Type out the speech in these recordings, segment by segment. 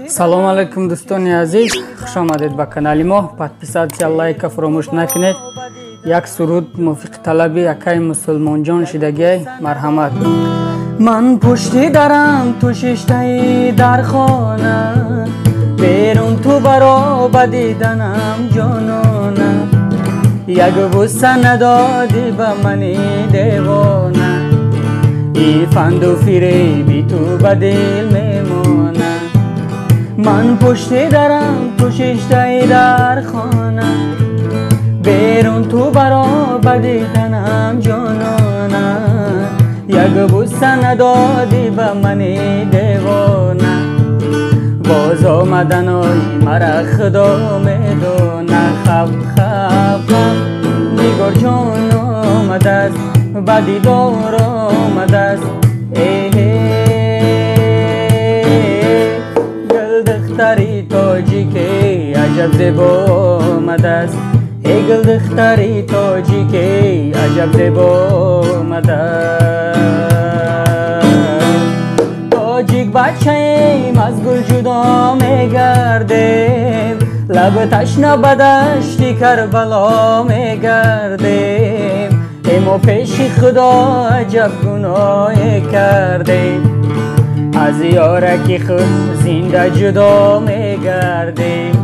салом алайкум дӯстони азиз, хуш омадед ба канали мо. Подписатсия, лайка фуромӯш накунед. Як суруд мувофиқи талаби акай мусулмонҷон шидагиай. Марҳамат. Ман пушти дарам, ту шиштаи дар хона, берун ту бароба диданам ҷонона. Як буса надоди ба мани девона, и фанду фиреби ту ба дил мемона. من پشت درم تو شیشتای در خانه، بیرون تو برا بدیدنم جانانه. یک بوسه ندادی به منی دیوانه، باز آمدنای مرا خدا میدونه. خب خب خب نگار جان آمده است، به دیدار آمده است. دختری تاجی که عجب زیبا آمده است. ای گل دختری تاجی که عجب زیبا آمده است. تاجیک بچه ایم از گل جدا میگردیم، لب تشنه به دشت کربلا میگردیم. اما پیش خدا عجب گناهی کردیم، از یارکی خود زنده جدا میگردیم.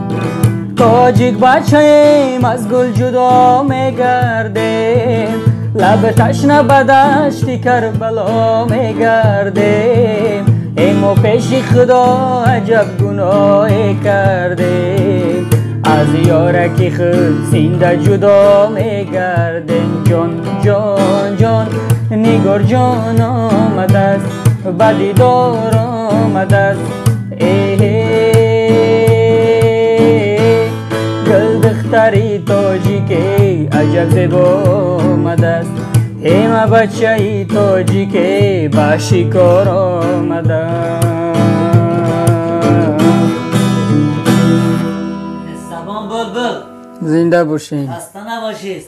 تاجیک بچه ایم از گل جدا میگردیم، لب تشنه به دشت کربلا میگردیم. اما پیش خدا عجب گناهی کردیم، از یارکی خود زنده جدا میگردیم. جان جان جان نگار جان آمده است، به دیدار آمده است. گل دختری تاجی که عجب زیبا آمده است. همه بچه تاجی که به شکار آمده است. سلام بلبل، زنده باشین، خسته نباشید.